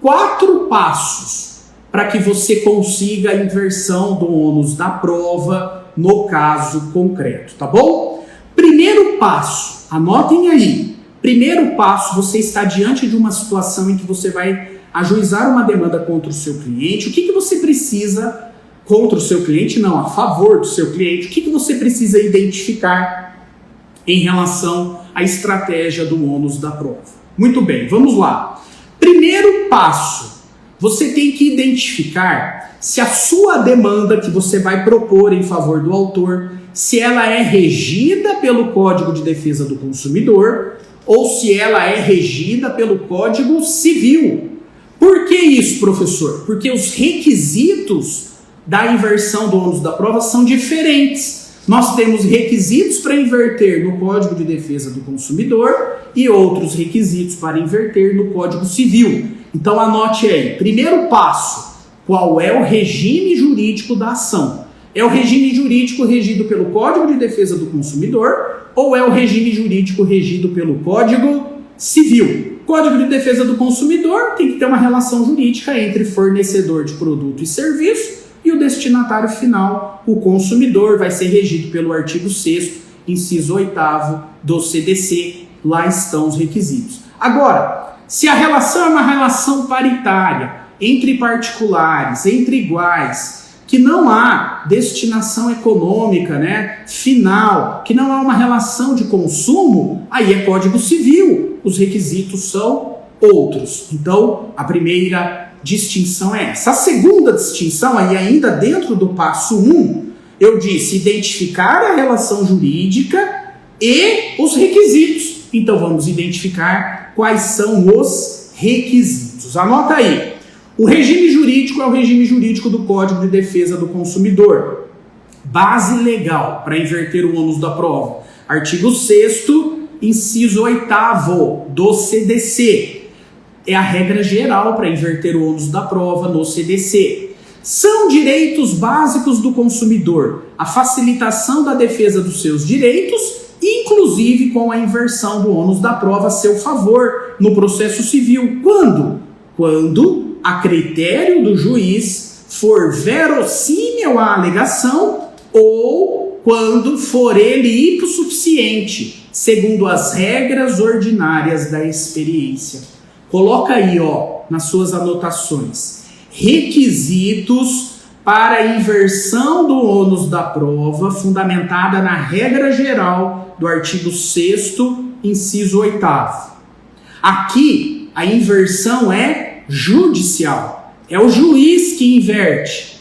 4 passos para que você consiga a inversão do ônus da prova no caso concreto, tá bom? Primeiro passo, anotem aí. Primeiro passo, você está diante de uma situação em que você vai ajuizar uma demanda contra o seu cliente. O que você precisa contra o seu cliente? Não, a favor do seu cliente. O que você precisa identificar em relação à estratégia do ônus da prova? Muito bem, vamos lá. Primeiro passo, você tem que identificar se a sua demanda que você vai propor em favor do autor, se ela é regida pelo Código de Defesa do Consumidor ou se ela é regida pelo Código Civil. Por que isso, professor? Porque os requisitos da inversão do ônus da prova são diferentes. Nós temos requisitos para inverter no Código de Defesa do Consumidor e outros requisitos para inverter no Código Civil. Então anote aí, primeiro passo, qual é o regime jurídico da ação? É o regime jurídico regido pelo Código de Defesa do Consumidor ou é o regime jurídico regido pelo Código Civil? Código de Defesa do Consumidor tem que ter uma relação jurídica entre fornecedor de produto e serviço e o destinatário final, o consumidor, vai ser regido pelo artigo 6º, inciso 8º do CDC. Lá estão os requisitos. Agora, se a relação é uma relação paritária, entre particulares, entre iguais, que não há destinação econômica, final, que não há uma relação de consumo, aí é Código Civil. Os requisitos são outros. Então, a primeira distinção é essa. A segunda distinção, aí ainda dentro do passo 1, eu disse identificar a relação jurídica e os requisitos. Então, vamos identificar quais são os requisitos. Anota aí. O regime jurídico é o regime jurídico do Código de Defesa do Consumidor. Base legal para inverter o ônus da prova. Artigo 6º, inciso 8º do CDC. É a regra geral para inverter o ônus da prova no CDC. São direitos básicos do consumidor a facilitação da defesa dos seus direitos, inclusive com a inversão do ônus da prova a seu favor no processo civil. Quando? Quando, a critério do juiz, for verossímil a alegação ou quando for ele hipossuficiente, segundo as regras ordinárias da experiência. Coloca aí, nas suas anotações, requisitos para a inversão do ônus da prova, fundamentada na regra geral do artigo 6º, inciso 8º. Aqui, a inversão é judicial. É o juiz que inverte.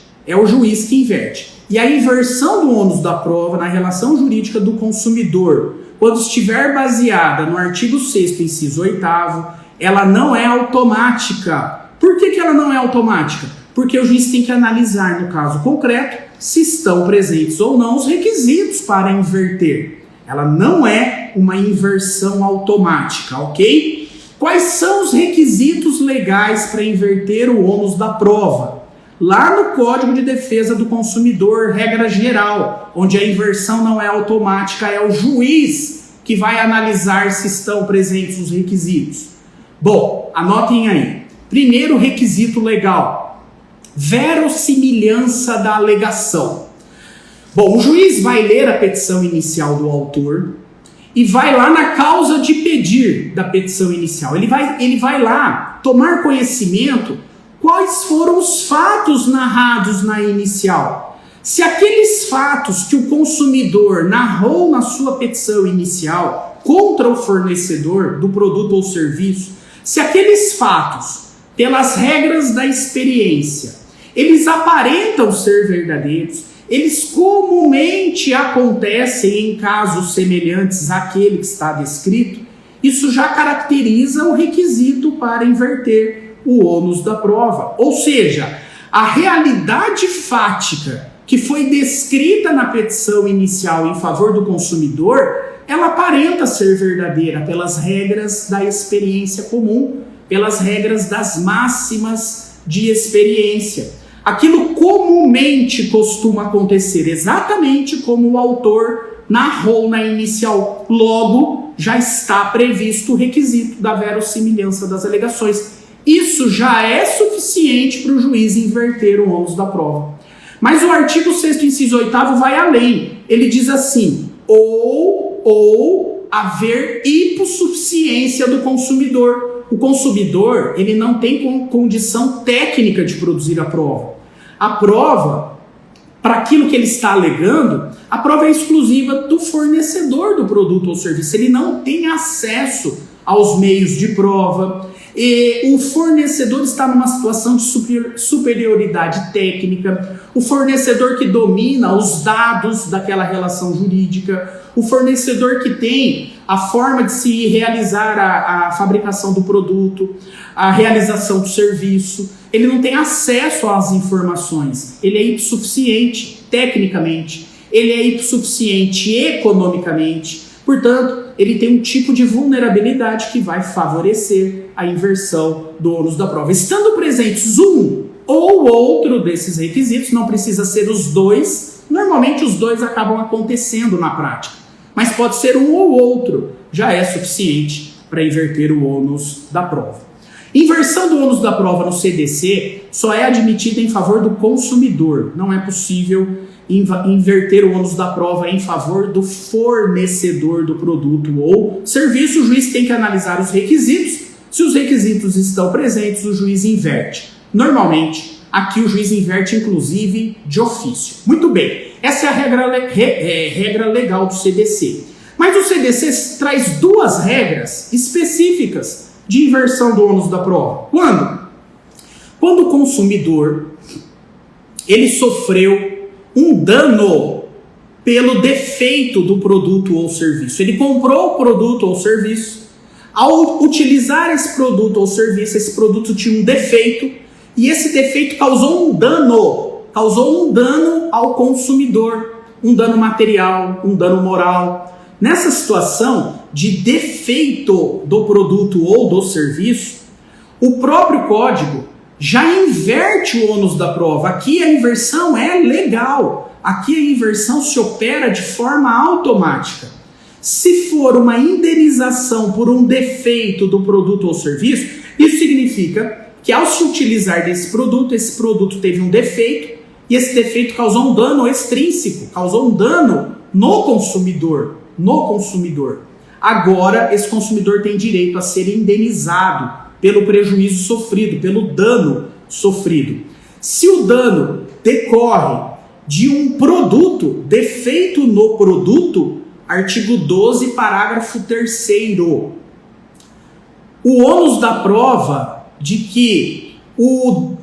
E a inversão do ônus da prova na relação jurídica do consumidor, quando estiver baseada no artigo 6º, inciso 8º, ela não é automática. Por que ela não é automática? Porque o juiz tem que analisar, no caso concreto, se estão presentes ou não os requisitos para inverter. Ela não é uma inversão automática, ok? Quais são os requisitos legais para inverter o ônus da prova? Lá no Código de Defesa do Consumidor, regra geral, onde a inversão não é automática, é o juiz que vai analisar se estão presentes os requisitos. Bom, anotem aí. Primeiro requisito legal, verossimilhança da alegação. Bom, o juiz vai ler a petição inicial do autor e vai lá na causa de pedir da petição inicial. Ele vai lá tomar conhecimento quais foram os fatos narrados na inicial. Se aqueles fatos que o consumidor narrou na sua petição inicial contra o fornecedor do produto ou serviço, se aqueles fatos, pelas regras da experiência, eles aparentam ser verdadeiros, eles comumente acontecem em casos semelhantes àquele que está descrito, isso já caracteriza o requisito para inverter o ônus da prova. Ou seja, a realidade fática que foi descrita na petição inicial em favor do consumidor, ela aparenta ser verdadeira pelas regras da experiência comum, pelas regras das máximas de experiência. Aquilo comumente costuma acontecer exatamente como o autor narrou na inicial. Logo, já está previsto o requisito da verossimilhança das alegações. Isso já é suficiente para o juiz inverter o ônus da prova. Mas o artigo 6º, inciso 8º vai além. Ele diz assim, ou haver hipossuficiência do consumidor. O consumidor, ele não tem condição técnica de produzir a prova. A prova, para aquilo que ele está alegando, a prova é exclusiva do fornecedor do produto ou serviço. Ele não tem acesso aos meios de prova. E o fornecedor está numa situação de superioridade técnica, o fornecedor que domina os dados daquela relação jurídica, o fornecedor que tem a forma de se realizar a fabricação do produto, a realização do serviço, ele não tem acesso às informações, ele é hipossuficiente tecnicamente, ele é hipossuficiente economicamente, portanto, ele tem um tipo de vulnerabilidade que vai favorecer a inversão do ônus da prova. Estando presentes um ou outro desses requisitos, não precisa ser os dois, normalmente os dois acabam acontecendo na prática, mas pode ser um ou outro, já é suficiente para inverter o ônus da prova. Inversão do ônus da prova no CDC só é admitida em favor do consumidor, não é possível inverter o ônus da prova em favor do fornecedor do produto ou serviço. O juiz tem que analisar os requisitos. Se os requisitos estão presentes, o juiz inverte. Normalmente, aqui o juiz inverte, inclusive, de ofício. Muito bem, essa é a regra legal do CDC. Mas o CDC traz duas regras específicas de inversão do ônus da prova. Quando o consumidor ele sofreu um dano pelo defeito do produto ou serviço. Ele comprou o produto ou serviço, ao utilizar esse produto ou serviço, esse produto tinha um defeito, e esse defeito causou um dano ao consumidor, um dano material, um dano moral. Nessa situação de defeito do produto ou do serviço, o próprio código já inverte o ônus da prova. Aqui a inversão é legal. Aqui a inversão se opera de forma automática. Se for uma indenização por um defeito do produto ou serviço, isso significa que ao se utilizar desse produto, esse produto teve um defeito e esse defeito causou um dano extrínseco, causou um dano no consumidor. Agora, esse consumidor tem direito a ser indenizado pelo prejuízo sofrido, pelo dano sofrido. Se o dano decorre de um produto, defeito no produto, artigo 12, parágrafo 3º, o ônus da prova de que o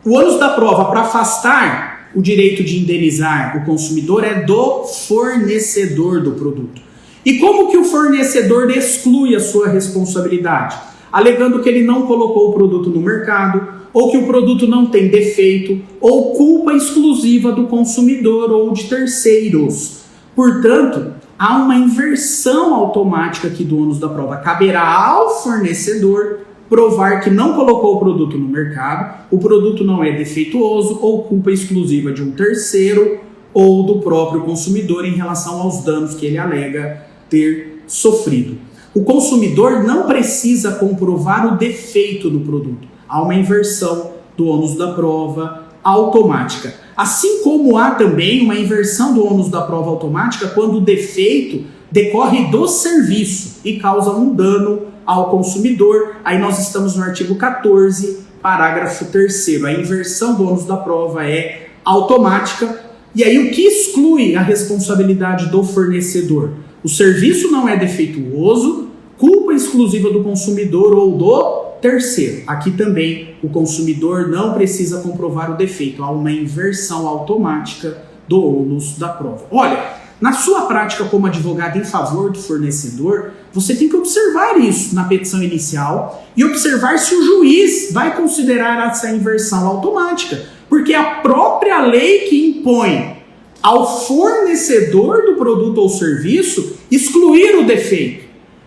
ônus da prova para afastar o direito de indenizar o consumidor é do fornecedor do produto. E como que o fornecedor exclui a sua responsabilidade? Alegando que ele não colocou o produto no mercado, ou que o produto não tem defeito, ou culpa exclusiva do consumidor ou de terceiros. Portanto, há uma inversão automática aqui do ônus da prova. Caberá ao fornecedor provar que não colocou o produto no mercado, o produto não é defeituoso, ou culpa exclusiva de um terceiro ou do próprio consumidor em relação aos danos que ele alega ter sofrido. O consumidor não precisa comprovar o defeito do produto. Há uma inversão do ônus da prova automática. Assim como há também uma inversão do ônus da prova automática quando o defeito decorre do serviço e causa um dano ao consumidor. Aí nós estamos no artigo 14, parágrafo 3º. A inversão do ônus da prova é automática. E aí o que exclui a responsabilidade do fornecedor? O serviço não é defeituoso, culpa exclusiva do consumidor ou do terceiro. Aqui também o consumidor não precisa comprovar o defeito. Há uma inversão automática do ônus da prova. Olha, na sua prática como advogado em favor do fornecedor, você tem que observar isso na petição inicial e observar se o juiz vai considerar essa inversão automática. Porque a própria lei que impõe ao fornecedor do produto ou serviço excluir o defeito,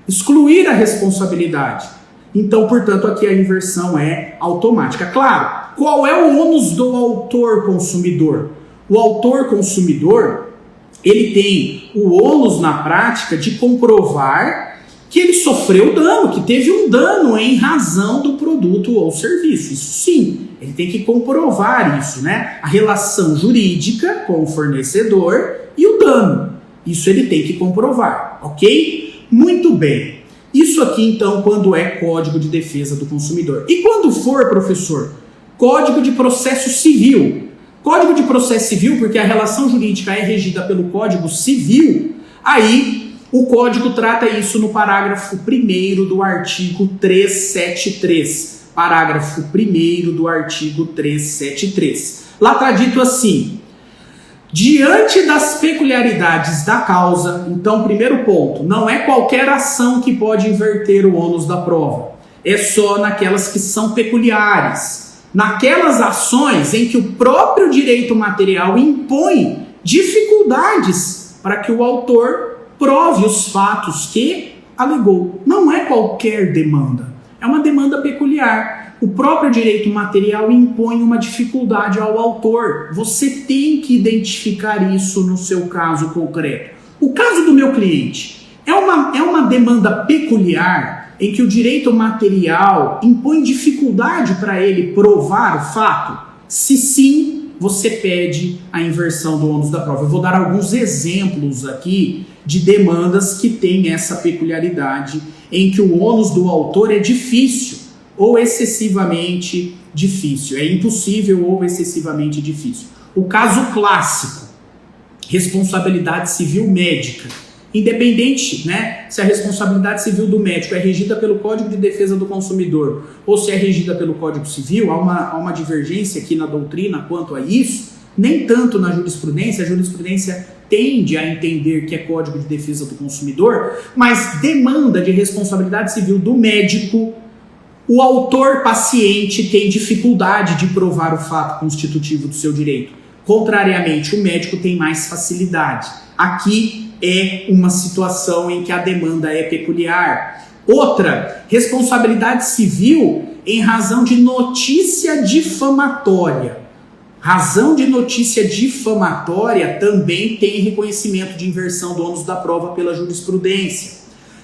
excluir a responsabilidade. Então, portanto, aqui a inversão é automática. Claro, qual é o ônus do autor consumidor? O autor consumidor, ele tem o ônus na prática de comprovar que ele sofreu dano, que teve um dano em razão do produto ou serviço. Isso sim, ele tem que comprovar isso, né? A relação jurídica com o fornecedor e o dano. Isso ele tem que comprovar, ok? Muito bem. Isso aqui, então, quando é Código de Defesa do Consumidor. E quando for, professor, Código de Processo Civil. Código de Processo Civil, porque a relação jurídica é regida pelo Código Civil, aí o Código trata isso no parágrafo 1º do artigo 373. Parágrafo 1º do artigo 373. Lá está dito assim: diante das peculiaridades da causa, então, primeiro ponto, não é qualquer ação que pode inverter o ônus da prova. É só naquelas que são peculiares. Naquelas ações em que o próprio direito material impõe dificuldades para que o autor prove os fatos que alegou. Não é qualquer demanda, é uma demanda peculiar. O próprio direito material impõe uma dificuldade ao autor. Você tem que identificar isso no seu caso concreto. O caso do meu cliente é uma demanda peculiar em que o direito material impõe dificuldade para ele provar o fato? Se sim, você pede a inversão do ônus da prova. Eu vou dar alguns exemplos aqui de demandas que têm essa peculiaridade em que o ônus do autor é difícil ou excessivamente difícil. É impossível ou excessivamente difícil. O caso clássico, responsabilidade civil médica. Independente, né, se a responsabilidade civil do médico é regida pelo Código de Defesa do Consumidor ou se é regida pelo Código Civil, há uma divergência aqui na doutrina quanto a isso, nem tanto na jurisprudência. A jurisprudência tende a entender que é Código de Defesa do Consumidor, mas demanda de responsabilidade civil do médico, o autor paciente tem dificuldade de provar o fato constitutivo do seu direito. Contrariamente, o médico tem mais facilidade. Aqui é uma situação em que a demanda é peculiar. Outra, responsabilidade civil em razão de notícia difamatória. Razão de notícia difamatória também tem reconhecimento de inversão do ônus da prova pela jurisprudência.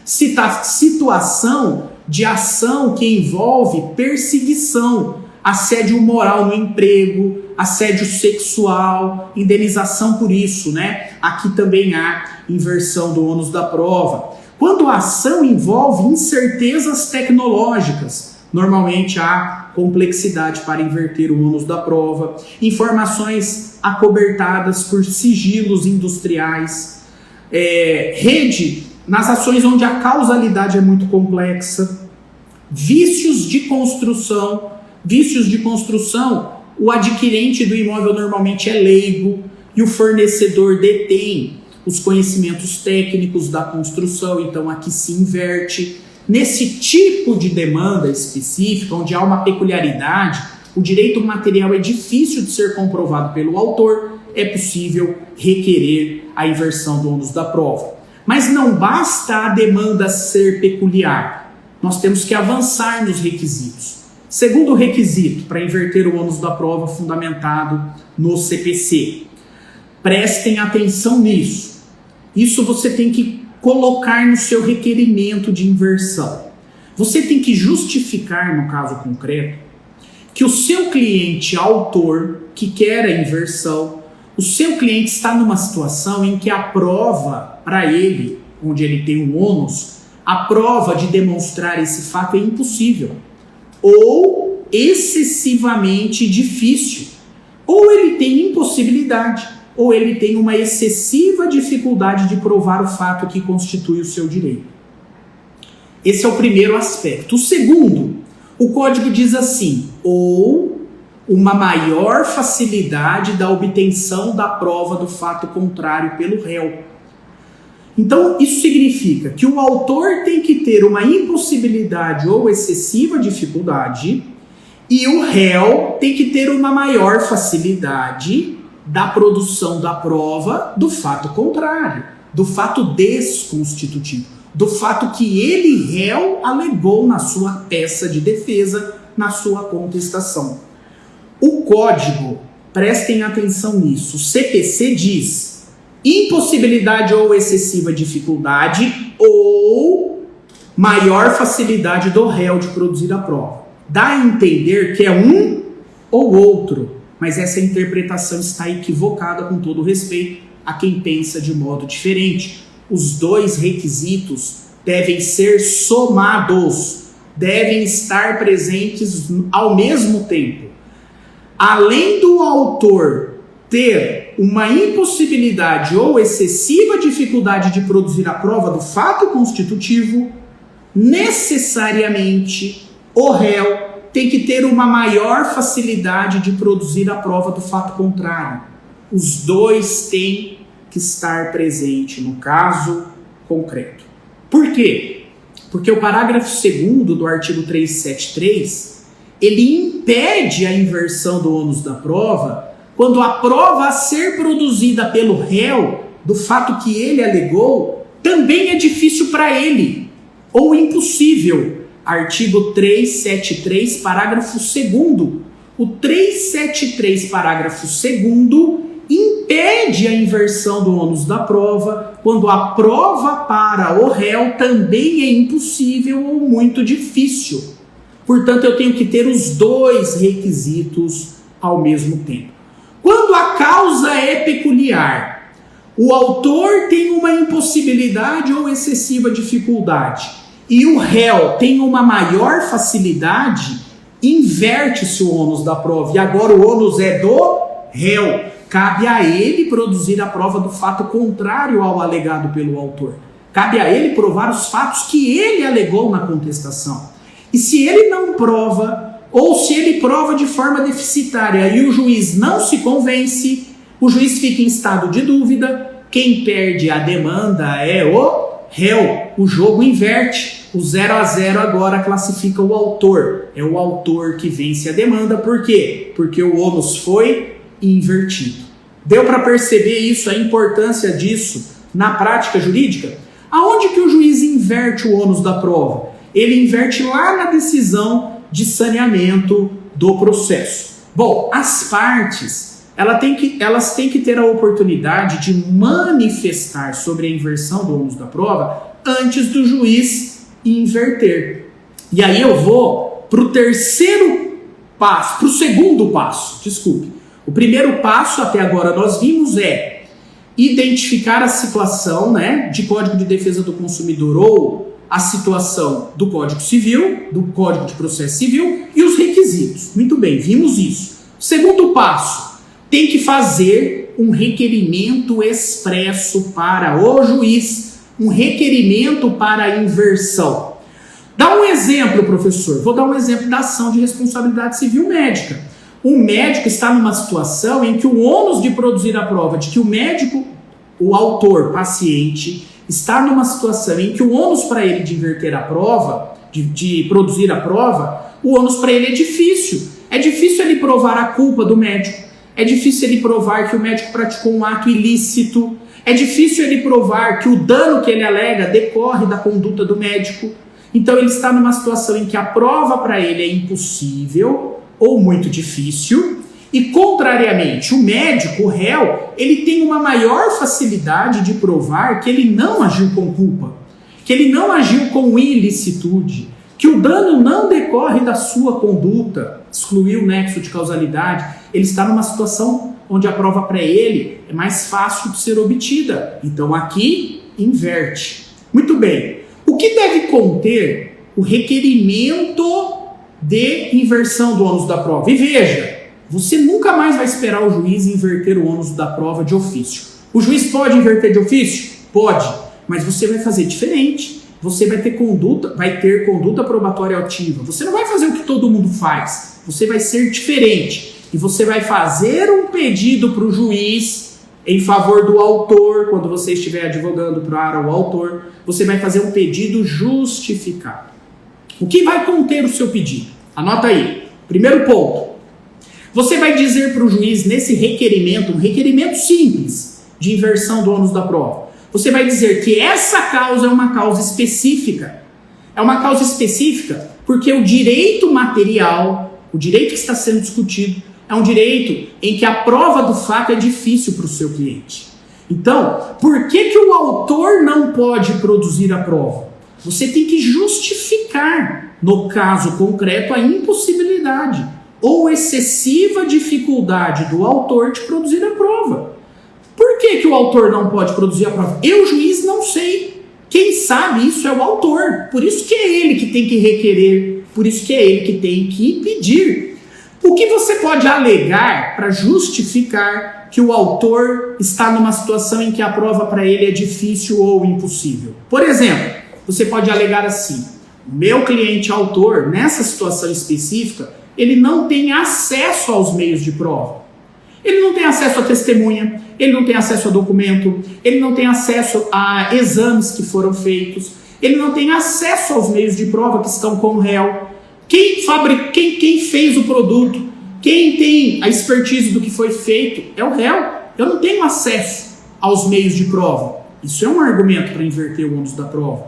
Situação de ação que envolve perseguição, assédio moral no emprego, assédio sexual, indenização por isso, né? Aqui também há inversão do ônus da prova. Quando a ação envolve incertezas tecnológicas, normalmente há complexidade para inverter o ônus da prova. Informações acobertadas por sigilos industriais. Rede, nas ações onde a causalidade é muito complexa. Vícios de construção. O adquirente do imóvel normalmente é leigo e o fornecedor detém os conhecimentos técnicos da construção, então aqui se inverte. Nesse tipo de demanda específica, onde há uma peculiaridade, o direito material é difícil de ser comprovado pelo autor, é possível requerer a inversão do ônus da prova. Mas não basta a demanda ser peculiar, nós temos que avançar nos requisitos. Segundo requisito para inverter o ônus da prova fundamentado no CPC. Prestem atenção nisso. Isso você tem que colocar no seu requerimento de inversão. Você tem que justificar, no caso concreto, que o seu cliente autor, que quer a inversão, o seu cliente está numa situação em que a prova para ele, onde ele tem um ônus, a prova de demonstrar esse fato é impossível. Ou excessivamente difícil, ou ele tem impossibilidade, ou ele tem uma excessiva dificuldade de provar o fato que constitui o seu direito. Esse é o primeiro aspecto. O segundo, o código diz assim: ou uma maior facilidade da obtenção da prova do fato contrário pelo réu. Então, isso significa que o autor tem que ter uma impossibilidade ou excessiva dificuldade e o réu tem que ter uma maior facilidade da produção da prova do fato contrário, do fato desconstitutivo, do fato que ele, réu, alegou na sua peça de defesa, na sua contestação. O código, prestem atenção nisso, o CPC diz impossibilidade ou excessiva dificuldade ou maior facilidade do réu de produzir a prova. Dá a entender que é um ou outro, mas essa interpretação está equivocada, com todo respeito a quem pensa de modo diferente. Os dois requisitos devem ser somados, devem estar presentes ao mesmo tempo. Além do autor ter uma impossibilidade ou excessiva dificuldade de produzir a prova do fato constitutivo, necessariamente o réu tem que ter uma maior facilidade de produzir a prova do fato contrário. Os dois têm que estar presentes no caso concreto. Por quê? Porque o parágrafo 2º do artigo 373, ele impede a inversão do ônus da prova quando a prova a ser produzida pelo réu do fato que ele alegou também é difícil para ele ou impossível. Artigo 373, parágrafo 2º. O 373, parágrafo 2º, impede a inversão do ônus da prova quando a prova para o réu também é impossível ou muito difícil. Portanto, eu tenho que ter os dois requisitos ao mesmo tempo. Quando a causa é peculiar, o autor tem uma impossibilidade ou excessiva dificuldade, e o réu tem uma maior facilidade, inverte-se o ônus da prova. E agora o ônus é do réu. Cabe a ele produzir a prova do fato contrário ao alegado pelo autor. Cabe a ele provar os fatos que ele alegou na contestação. E se ele não prova, ou se ele prova de forma deficitária e o juiz não se convence, o juiz fica em estado de dúvida, quem perde a demanda é o réu. O jogo inverte. O 0-0 agora classifica o autor. É o autor que vence a demanda. Por quê? Porque o ônus foi invertido. Deu para perceber isso, a importância disso na prática jurídica? Aonde que o juiz inverte o ônus da prova? Ele inverte lá na decisão de saneamento do processo. Bom, as partes, elas têm que ter a oportunidade de manifestar sobre a inversão do ônus da prova antes do juiz inverter. E aí eu vou para o segundo passo, desculpe. O primeiro passo, até agora nós vimos, é identificar a situação, de Código de Defesa do Consumidor ou a situação do Código Civil, do Código de Processo Civil e os requisitos. Muito bem, vimos isso. Segundo passo, tem que fazer um requerimento expresso para o juiz, um requerimento para a inversão. Dá um exemplo, professor. Vou dar um exemplo da ação de responsabilidade civil médica. O médico está numa situação em que o ônus de produzir a prova, de que o médico, o autor, paciente, está numa situação em que o ônus para ele de inverter a prova, de produzir a prova, o ônus para ele é difícil. É difícil ele provar a culpa do médico. É difícil ele provar que o médico praticou um ato ilícito. É difícil ele provar que o dano que ele alega decorre da conduta do médico. Então ele está numa situação em que a prova para ele é impossível ou muito difícil. E, contrariamente, o médico, o réu, ele tem uma maior facilidade de provar que ele não agiu com culpa, que ele não agiu com ilicitude, que o dano não decorre da sua conduta, excluiu o nexo de causalidade. Ele está numa situação onde a prova para ele é mais fácil de ser obtida. Então, aqui, inverte. Muito bem. O que deve conter o requerimento de inversão do ônus da prova? E veja, você nunca mais vai esperar o juiz inverter o ônus da prova de ofício. O juiz pode inverter de ofício? Pode, mas você vai fazer diferente. Você vai ter conduta probatória ativa. Você não vai fazer o que todo mundo faz. Você vai ser diferente. E você vai fazer um pedido para o juiz em favor do autor, quando você estiver advogando para o autor, você vai fazer um pedido justificado. O que vai conter o seu pedido? Anota aí. Primeiro ponto. Você vai dizer para o juiz nesse requerimento, um requerimento simples de inversão do ônus da prova. Você vai dizer que essa causa é uma causa específica. É uma causa específica porque o direito material, o direito que está sendo discutido, é um direito em que a prova do fato é difícil para o seu cliente. Então, por que o autor não pode produzir a prova? Você tem que justificar, no caso concreto, a impossibilidade ou excessiva dificuldade do autor de produzir a prova. Por que o autor não pode produzir a prova? Eu, juiz, não sei. Quem sabe isso é o autor. Por isso que é ele que tem que requerer, por isso que é ele que tem que pedir. O que você pode alegar para justificar que o autor está numa situação em que a prova para ele é difícil ou impossível? Por exemplo, você pode alegar assim: meu cliente autor, nessa situação específica, ele não tem acesso aos meios de prova. Ele não tem acesso à testemunha, ele não tem acesso a documento, ele não tem acesso a exames que foram feitos, ele não tem acesso aos meios de prova que estão com o réu. Quem fez o produto, quem tem a expertise do que foi feito é o réu. Eu não tenho acesso aos meios de prova. Isso é um argumento para inverter o ônus da prova.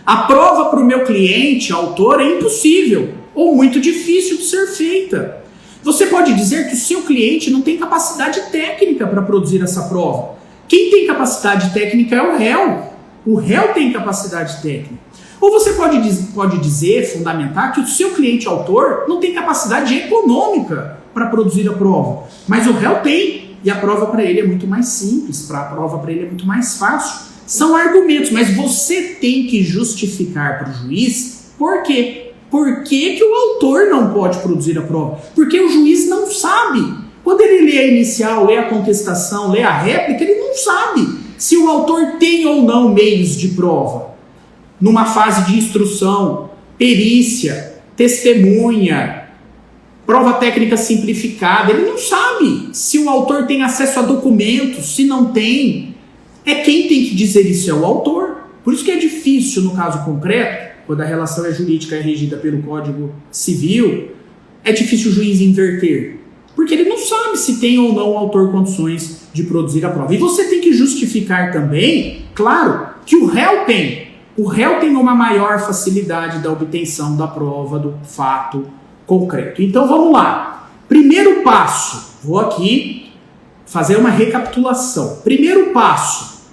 A prova para o meu cliente, autor, é impossível ou muito difícil de ser feita. Você pode dizer que o seu cliente não tem capacidade técnica para produzir essa prova. Quem tem capacidade técnica é o réu. O réu tem capacidade técnica. Ou você pode dizer, fundamentar, que o seu cliente autor não tem capacidade econômica para produzir a prova. Mas o réu tem, e a prova para ele é muito mais simples, a prova para ele é muito mais fácil. São argumentos, mas você tem que justificar para o juiz por quê. Por que o autor não pode produzir a prova? Porque o juiz não sabe. Quando ele lê a inicial, lê a contestação, lê a réplica, ele não sabe se o autor tem ou não meios de prova. Numa fase de instrução, perícia, testemunha, prova técnica simplificada, ele não sabe se o autor tem acesso a documentos, se não tem. É quem tem que dizer isso é o autor. Por isso que é difícil, no caso concreto, quando a relação é jurídica e é regida pelo Código Civil, é difícil o juiz inverter. Porque ele não sabe se tem ou não o autor condições de produzir a prova. E você tem que justificar também, claro, que o réu tem. O réu tem uma maior facilidade da obtenção da prova do fato concreto. Então vamos lá. Primeiro passo, vou aqui fazer uma recapitulação. Primeiro passo,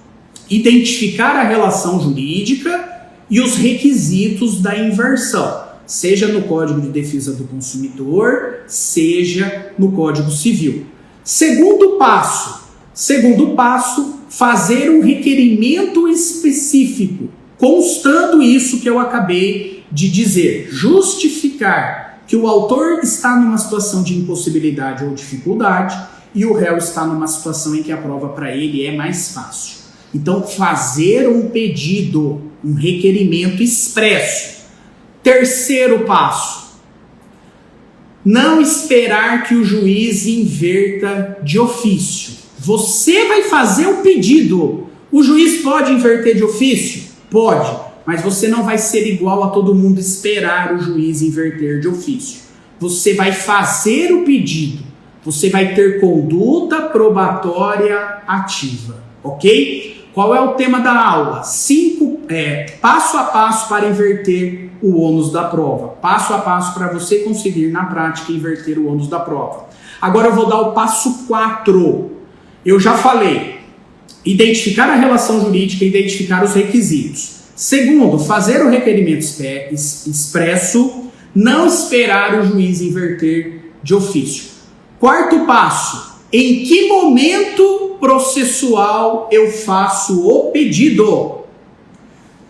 identificar a relação jurídica e os requisitos da inversão, seja no Código de Defesa do Consumidor, seja no Código Civil. Segundo passo, fazer um requerimento específico, constando isso que eu acabei de dizer, justificar que o autor está numa situação de impossibilidade ou dificuldade e o réu está numa situação em que a prova para ele é mais fácil. Então, fazer um pedido, um requerimento expresso. Terceiro passo, não esperar que o juiz inverta de ofício. Você vai fazer o pedido. O juiz pode inverter de ofício? Pode, mas você não vai ser igual a todo mundo esperar o juiz inverter de ofício. Você vai fazer o pedido. Você vai ter conduta probatória ativa, ok? Qual é o tema da aula? Passo a passo para inverter o ônus da prova. Passo a passo para você conseguir, na prática, inverter o ônus da prova. Agora eu vou dar o passo 4. Eu já falei. Identificar a relação jurídica e identificar os requisitos. Segundo, fazer o requerimento expresso. Não esperar o juiz inverter de ofício. Quarto passo. Em que momento processual eu faço o pedido?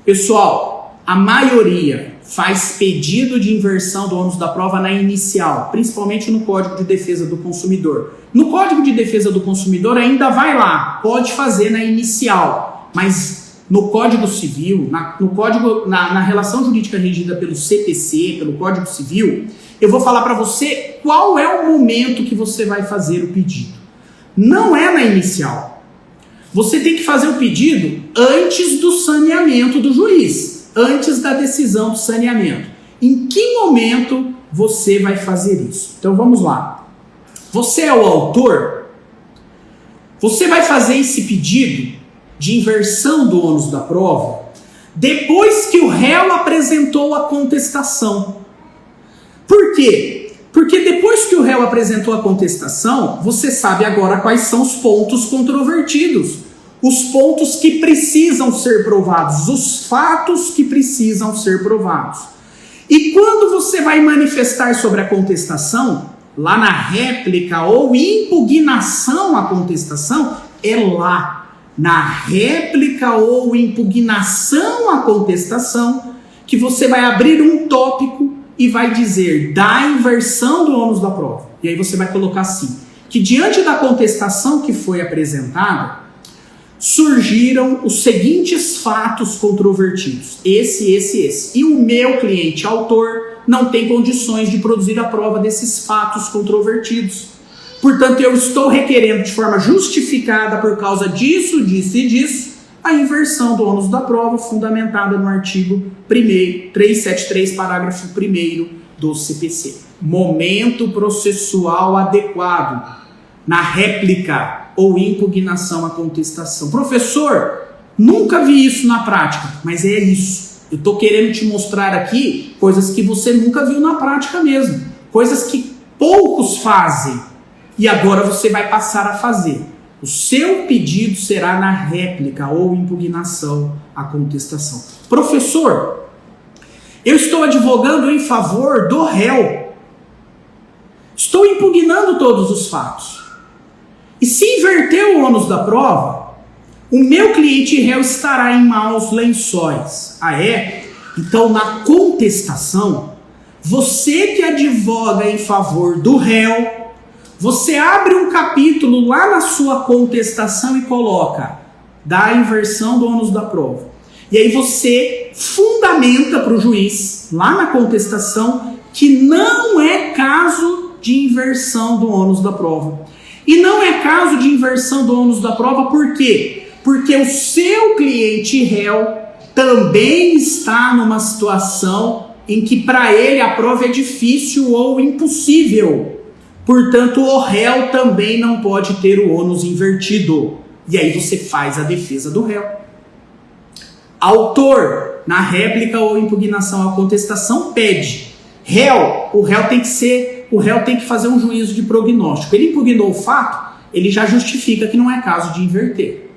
Pessoal, a maioria faz pedido de inversão do ônus da prova na inicial, principalmente no Código de Defesa do Consumidor. No Código de Defesa do Consumidor ainda vai lá, pode fazer na inicial, mas no Código Civil, na relação jurídica regida pelo CPC, pelo Código Civil, eu vou falar para você qual é o momento que você vai fazer o pedido. Não é na inicial. Você tem que fazer o pedido antes do saneamento do juiz, antes da decisão do saneamento. Em que momento você vai fazer isso? Então vamos lá. Você é o autor? Você vai fazer esse pedido de inversão do ônus da prova depois que o réu apresentou a contestação. Por quê? Porque depois que o réu apresentou a contestação, você sabe agora quais são os pontos controvertidos. os pontos que precisam ser provados, os fatos que precisam ser provados. E quando você vai manifestar sobre a contestação, lá na réplica ou impugnação à contestação, é lá, na réplica ou impugnação à contestação, que você vai abrir um tópico e vai dizer da inversão do ônus da prova. E aí você vai colocar assim, que diante da contestação que foi apresentada, surgiram os seguintes fatos controvertidos, esse. E o meu cliente autor não tem condições de produzir a prova desses fatos controvertidos. Portanto, eu estou requerendo de forma justificada por causa disso e disso, a inversão do ônus da prova fundamentada no artigo 373, parágrafo 1º do CPC. Momento processual adequado na réplica ou impugnação à contestação. Professor, nunca vi isso na prática, mas é isso. Eu estou querendo te mostrar aqui coisas que você nunca viu na prática mesmo, coisas que poucos fazem e agora você vai passar a fazer. O seu pedido será na réplica ou impugnação à contestação. Professor, eu estou advogando em favor do réu. Estou impugnando todos os fatos. E se inverter o ônus da prova, o meu cliente réu estará em maus lençóis. Ah, é? Então, na contestação, você que advoga em favor do réu, você abre um capítulo lá na sua contestação e coloca da inversão do ônus da prova. E aí você fundamenta para o juiz, lá na contestação, que não é caso de inversão do ônus da prova. E não é caso de inversão do ônus da prova, por quê? Porque o seu cliente réu também está numa situação em que para ele a prova é difícil ou impossível. Portanto, o réu também não pode ter o ônus invertido. E aí você faz a defesa do réu. Autor, na réplica ou impugnação à contestação, pede. Réu, o réu tem que fazer um juízo de prognóstico. Ele impugnou o fato, ele já justifica que não é caso de inverter.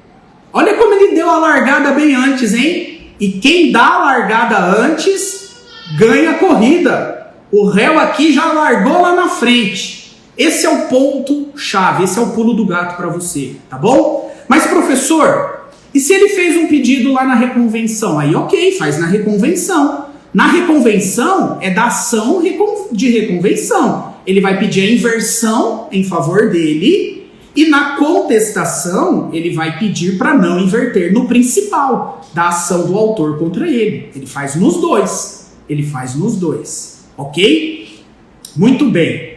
Olha como ele deu a largada bem antes, hein? E quem dá a largada antes, ganha a corrida. O réu aqui já largou lá na frente. Esse é o ponto-chave, esse é o pulo do gato para você, tá bom? Mas, professor, e se ele fez um pedido lá na reconvenção? Aí, ok, faz na reconvenção. Na reconvenção, é da ação de reconvenção. Ele vai pedir a inversão em favor dele e na contestação, ele vai pedir para não inverter no principal da ação do autor contra ele. Ele faz nos dois. Ok? Muito bem.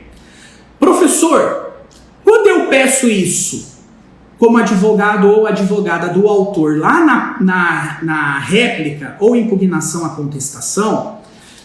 Professor, quando eu peço isso como advogado ou advogada do autor lá na réplica ou impugnação à contestação,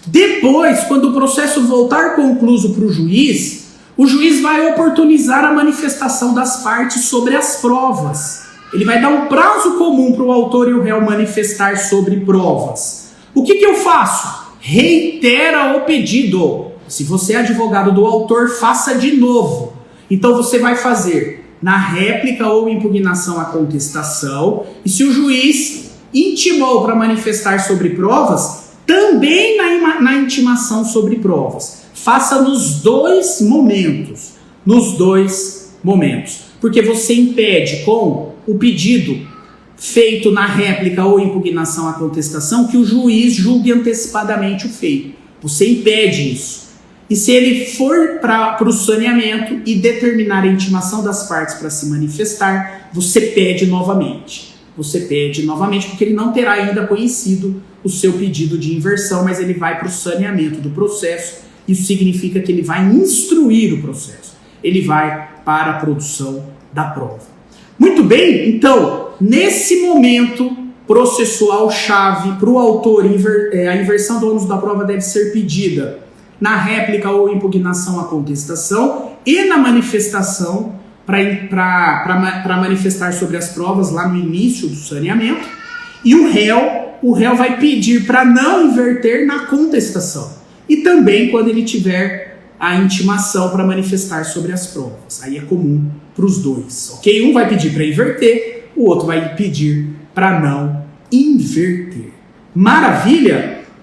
depois, quando o processo voltar concluso para o juiz vai oportunizar a manifestação das partes sobre as provas. Ele vai dar um prazo comum para o autor e o réu manifestar sobre provas. O que eu faço? Reitera o pedido. Se você é advogado do autor, faça de novo. Então você vai fazer na réplica ou impugnação à contestação, e se o juiz intimou para manifestar sobre provas, também na intimação sobre provas. Faça nos dois momentos. Porque você impede com o pedido feito na réplica ou impugnação à contestação que o juiz julgue antecipadamente o feito. Você impede isso. E se ele for para o saneamento e determinar a intimação das partes para se manifestar, você pede novamente. Porque ele não terá ainda conhecido o seu pedido de inversão, mas ele vai para o saneamento do processo. Isso significa que ele vai instruir o processo. Ele vai para a produção da prova. Muito bem, então, nesse momento processual chave para o autor, a inversão do ônus da prova deve ser pedida na réplica ou impugnação à contestação e na manifestação para manifestar sobre as provas lá no início do saneamento. E o réu vai pedir para não inverter na contestação. E também quando ele tiver a intimação para manifestar sobre as provas. Aí é comum para os dois, ok? Um vai pedir para inverter, o outro vai pedir para não inverter. Maravilha?